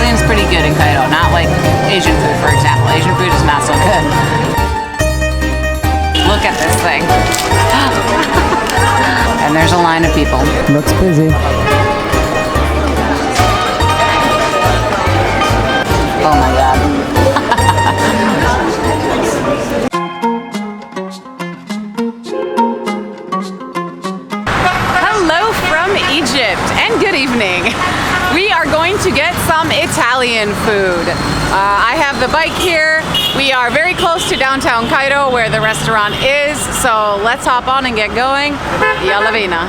cuisine is pretty good in Cairo, not like Asian food, for example. Asian food is not so good. Look at this thing. And there's a line of people. Looks busy. Oh my God. Hello from Egypt and good evening. We are going to get some Italian food. I have the bike here. We are very close to downtown Cairo where the restaurant is. So let's hop on and get going. Yalla bina.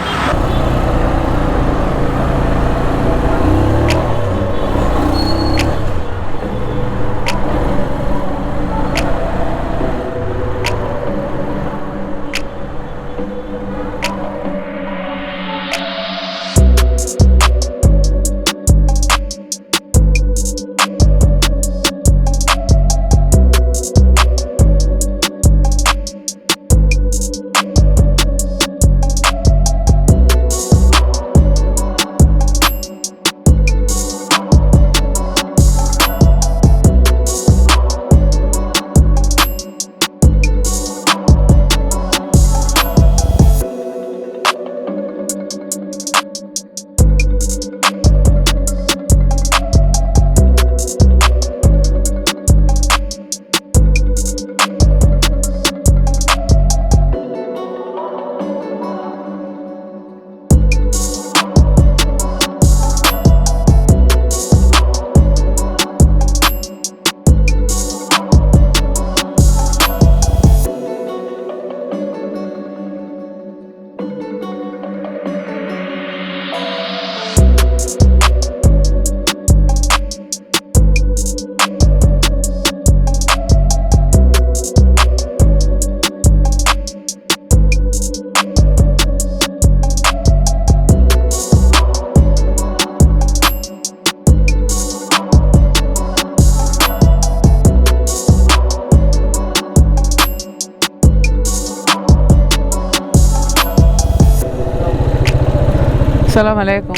السلام عليكم.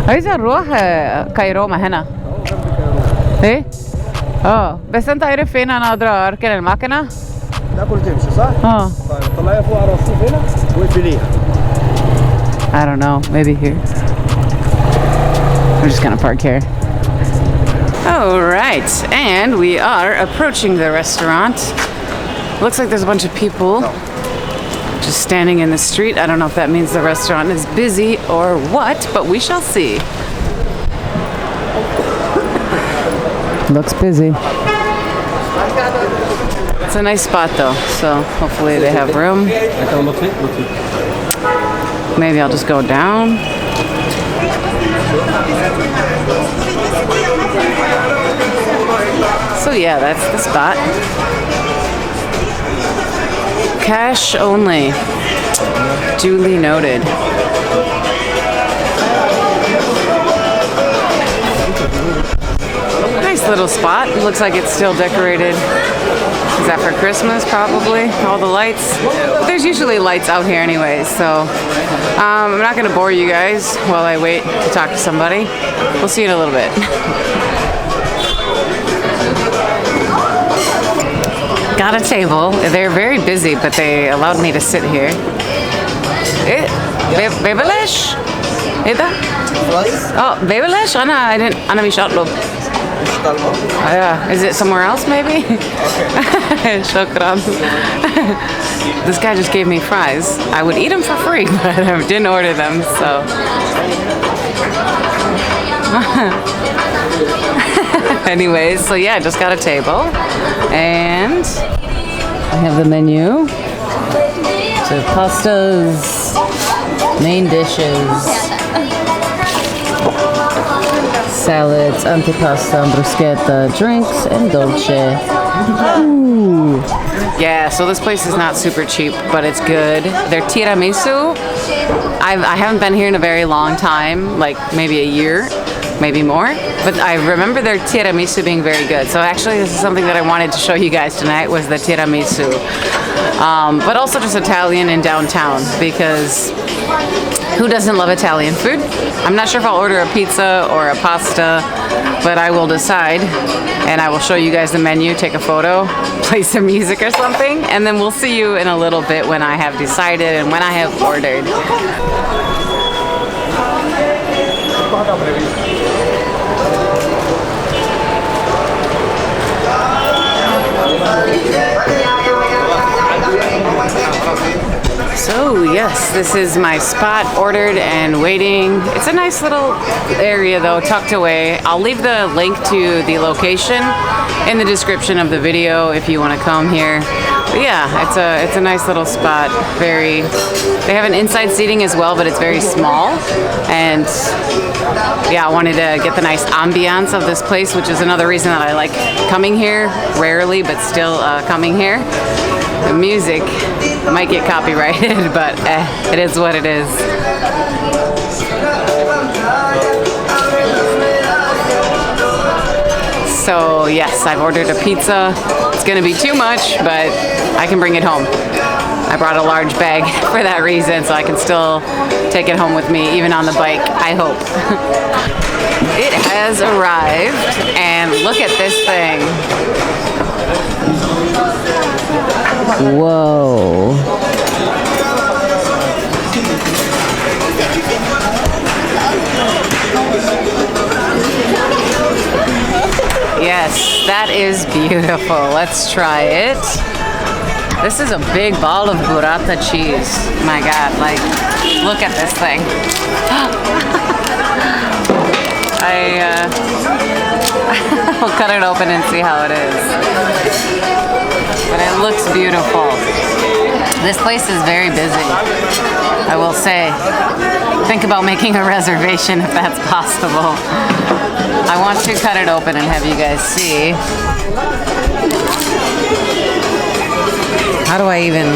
عايزة نروح كايروما هنا. ايه؟ بس انت عارف فين انا اقدر اركن المكنة؟ لا كل تمشي صح؟ طيب طلعيها فوق على الرصيف هنا واقفليها. I don't know, maybe here. We're just gonna park here. Alright, and we are approaching the restaurant. Looks like there's a bunch of people just standing in the street. I don't know if that means the restaurant is busy or what, but we shall see. Looks busy. It's a nice spot though, so hopefully they have room. Maybe I'll just go down. So yeah, that's the spot. Cash only. Duly noted. Nice little spot. Looks like it's still decorated. Is that for Christmas? Probably. All the lights. But there's usually lights out here anyways, so I'm not going to bore you guys while I wait to talk to somebody. We'll see you in a little bit. Got a table. They're very busy, but they allowed me to sit here. ببلاش؟ ايه ده؟ ببلاش؟ أنا مش هطلب. Yeah. Is it somewhere else maybe? Okay. Shukran. This guy just gave me fries. I would eat them for free, but I didn't order them, so. Anyways, so yeah, just got a table. And I have the menu. So pastas, main dishes, salads, antipasta, bruschetta, drinks, and dolce. Ooh. Yeah, so this place is not super cheap, but it's good. Their tiramisu, I haven't been here in a very long time, like maybe a year, maybe more. But I remember their tiramisu being very good. So actually this is something that I wanted to show you guys tonight was the tiramisu. But also just Italian in downtown, because who doesn't love Italian food? I'm not sure if I'll order a pizza or a pasta, but I will decide, and I will show you guys the menu, take a photo, play some music or something, and then we'll see you in a little bit when I have decided and when I have ordered. So yes, this is my spot, ordered and waiting. It's a nice little area though, tucked away. I'll leave the link to the location in the description of the video if you want to come here. But yeah, it's a nice little spot. They have an inside seating as well, but it's very small. And yeah, I wanted to get the nice ambiance of this place, which is another reason that I like coming here, rarely, but still coming here. The music might get copyrighted, but it is what it is. So yes, I've ordered a pizza. It's gonna be too much, but I can bring it home. I brought a large bag for that reason, so I can still take it home with me, even on the bike, I hope. It has arrived, and look at this thing. Whoa. Yes, that is beautiful. Let's try it. This is a big ball of burrata cheese. My God, like, look at this thing. I'll cut it open and see how it is. But it looks beautiful. This place is very busy, I will say. Think about making a reservation if that's possible. I want to cut it open and have you guys see. How do I even...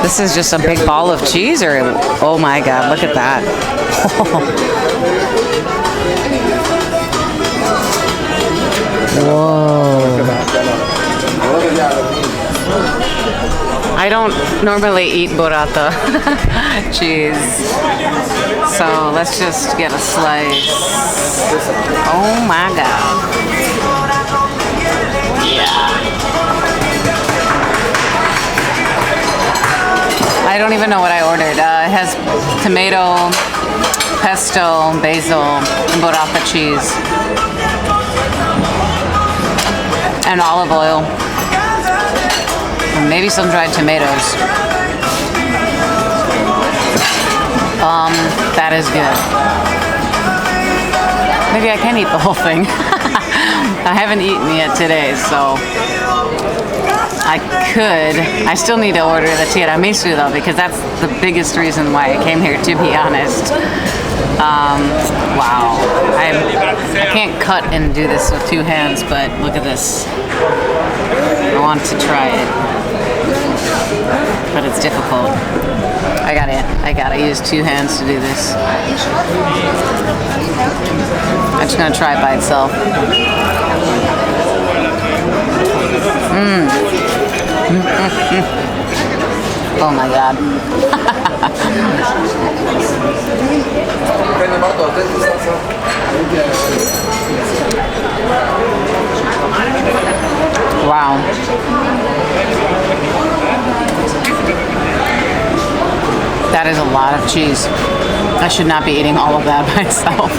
This is just a big ball of cheese, or... Oh my God, look at that. Whoa. I don't normally eat burrata cheese, so let's just get a slice. Oh my God. Yeah. I don't even know what I ordered. It has tomato, pesto, basil, and burrata cheese. And olive oil. And maybe some dried tomatoes. That is good. Maybe I can eat the whole thing. I haven't eaten yet today, so I could. I still need to order the tiramisu though, because that's the biggest reason why I came here, to be honest. Wow. I can't cut and do this with two hands, but look at this. I want to try it, but it's difficult. I gotta use two hands to do this. I'm just gonna try it by itself. Oh my God. Wow. That is a lot of cheese. I should not be eating all of that myself.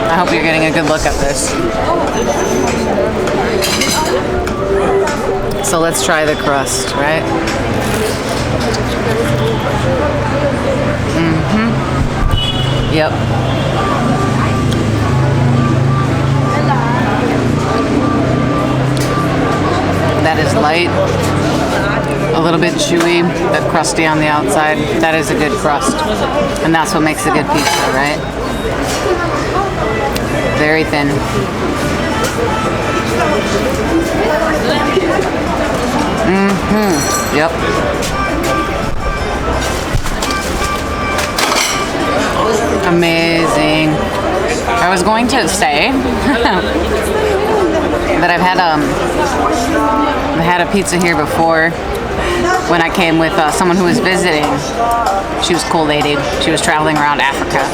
I hope you're getting a good look at this. So let's try the crust, right? Yep. That is light, a little bit chewy, but crusty on the outside. That is a good crust, and that's what makes a good pizza, right? Very thin. Yep. Amazing. I was going to say that I've had a pizza here before when I came with someone who was visiting. She was a cool lady. She was traveling around Africa.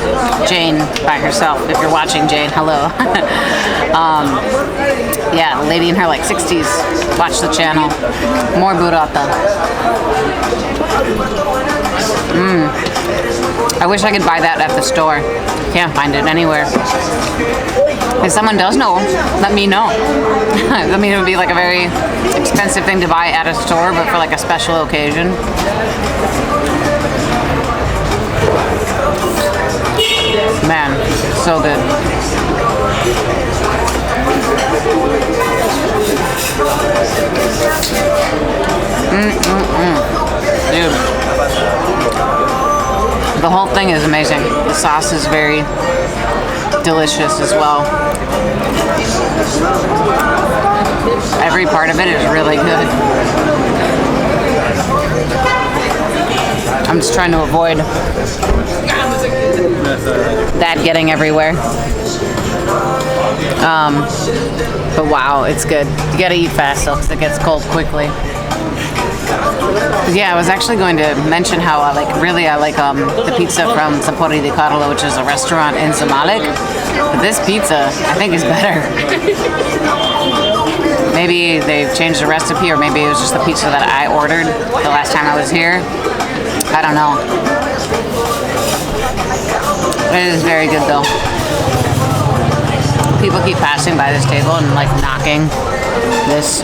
Jane by herself. If you're watching, Jane, hello. Yeah, a lady in her like 60s. Watch the channel. More burrata. I wish I could buy that at the store. Can't find it anywhere. If someone does know, let me know. I mean, it would be like a very expensive thing to buy at a store, but for like a special occasion. Man, so good. Dude. The whole thing is amazing. The sauce is very delicious as well. Every part of it is really good. I'm just trying to avoid that getting everywhere. But wow, it's good. You gotta eat fast though, because it gets cold quickly. Yeah, I was actually going to mention how I like the pizza from Sapori Di Carlo, which is a restaurant in Zamalek. But this pizza, I think, is better. Maybe they've changed the recipe, or maybe it was just the pizza that I ordered the last time I was here. I don't know. It is very good though. People keep passing by this table and like knocking this.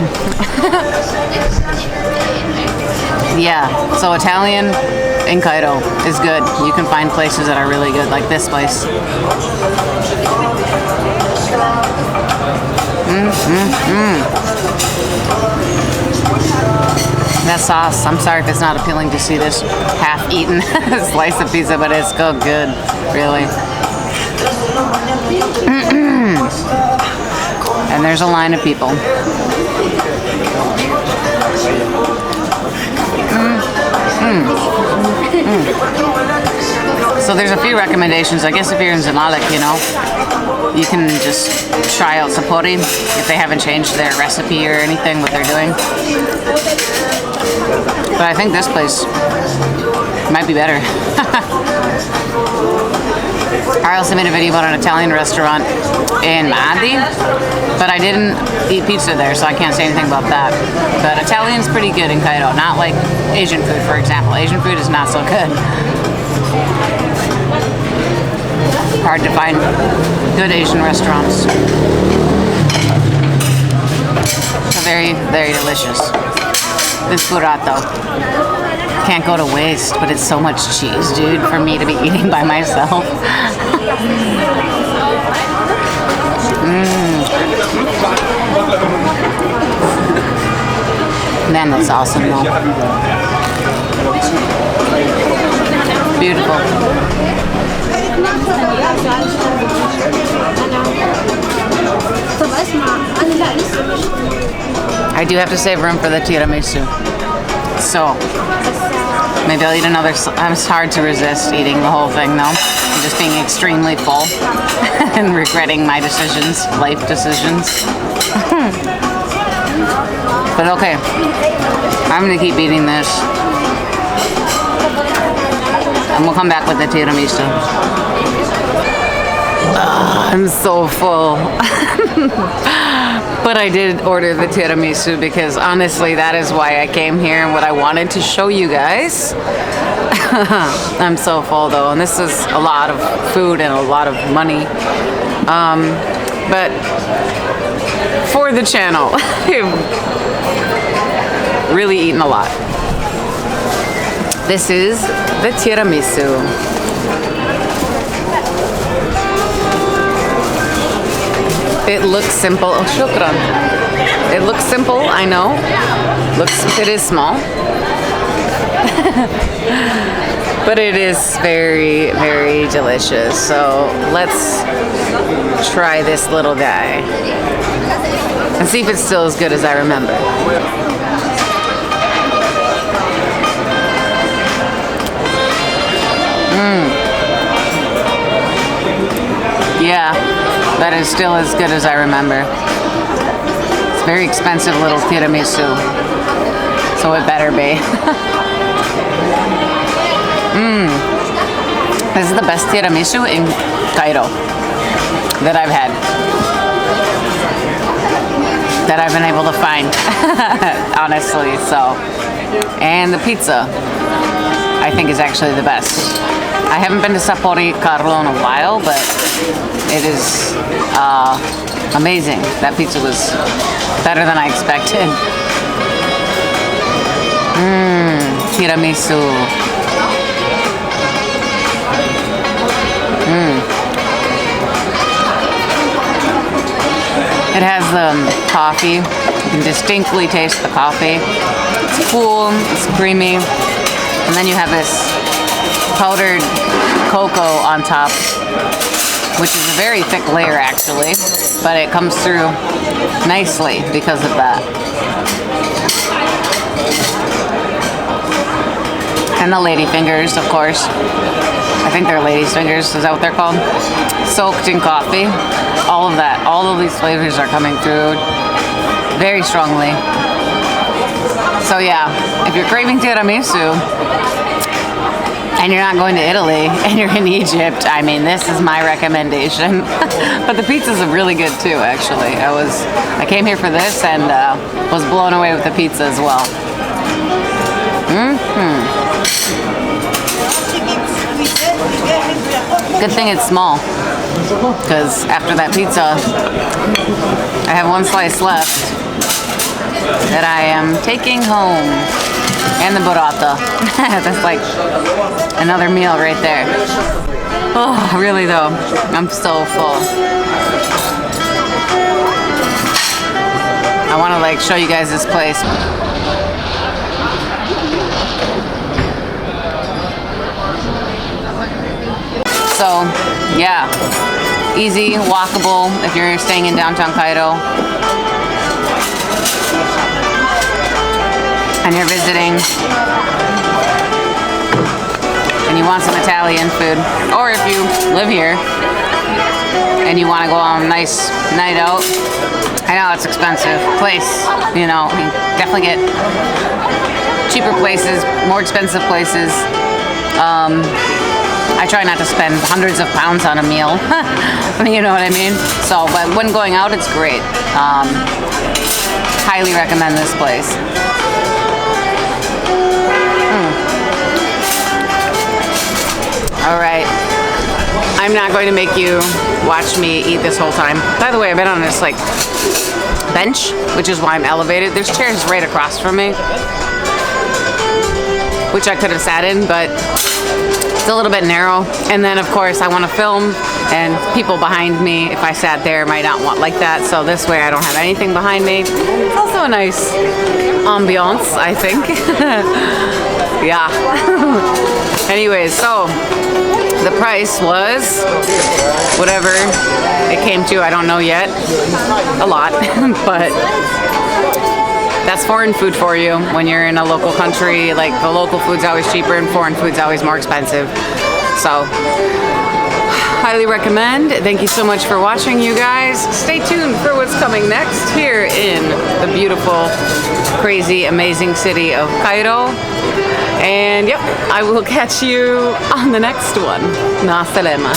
Yeah, so Italian in Cairo is good. You can find places that are really good, like this place. That sauce, I'm sorry if it's not appealing to see this half-eaten slice of pizza, but it's so good, really. And there's a line of people. So there's a few recommendations. I guess if you're in Zamalek, you know, you can just try out Sapori if they haven't changed their recipe or anything, what they're doing. But I think this place might be better. I also made a video about an Italian restaurant in Maadi, but I didn't eat pizza there, so I can't say anything about that. But Italian's pretty good in Cairo, not like Asian food, for example. Asian food is not so good. Hard to find good Asian restaurants. So very, very delicious. This burrata can't go to waste, but it's so much cheese, dude, for me to be eating by myself. Man, that's awesome though. Beautiful. I do have to save room for the tiramisu. So, maybe I'll eat another. It's hard to resist eating the whole thing though. I'm just being extremely full and regretting my decisions, life decisions. But okay, I'm gonna keep eating this. And we'll come back with the tiramisu. I'm so full. But I did order the tiramisu because honestly that is why I came here and what I wanted to show you guys. I'm so full though, and this is a lot of food and a lot of money. But for the channel, I've really eaten a lot. This is the tiramisu. It looks simple. Oh, shukran. It looks simple, I know. It is small. But it is very, very delicious. So let's try this little guy and see if it's still as good as I remember. Yeah, that is still as good as I remember. It's a very expensive little tiramisu, so it better be. This is the best tiramisu in Cairo that I've had, that I've been able to find, honestly. So, and the pizza, I think, is actually the best. I haven't been to Sapori Di Carlo in a while, but it is amazing. That pizza was better than I expected. Tiramisu. It has the coffee. You can distinctly taste the coffee. It's cool, it's creamy. And then you have this powdered cocoa on top, which is a very thick layer actually, but it comes through nicely because of that. And the lady fingers, of course. I think they're ladies' fingers, is that what they're called? Soaked in coffee. All of that, all of these flavors are coming through very strongly. So yeah, if you're craving tiramisu and you're not going to Italy and you're in Egypt, I mean, this is my recommendation. But the pizzas are really good too, actually. I came here for this and was blown away with the pizza as well. Good thing it's small, because after that pizza, I have one slice left that I am taking home. And the burrata. That's like another meal right there. Oh, really though, I'm so full. I want to like show you guys this place. So, yeah, easy, walkable if you're staying in downtown Cairo and you're visiting and you want some Italian food, or if you live here and you want to go on a nice night out. I know it's expensive place, you know, you definitely get cheaper places, more expensive places. I try not to spend hundreds of pounds on a meal, you know what I mean? So, but when going out, it's great. Highly recommend this place. All right, I'm not going to make you watch me eat this whole time. By the way, I've been on this like bench, which is why I'm elevated. There's chairs right across from me, which I could have sat in, but it's a little bit narrow. And then of course I want to film, and people behind me, if I sat there, might not want like that. So this way I don't have anything behind me. It's also a nice ambiance, I think. Yeah. Anyways, so the price was whatever it came to, I don't know yet. A lot, but that's foreign food for you when you're in a local country. Like, the local food's always cheaper and foreign food's always more expensive. So, highly recommend. Thank you so much for watching, you guys. Stay tuned for what's coming next here in the beautiful, crazy, amazing city of Cairo. And yep, I will catch you on the next one. Ma salama.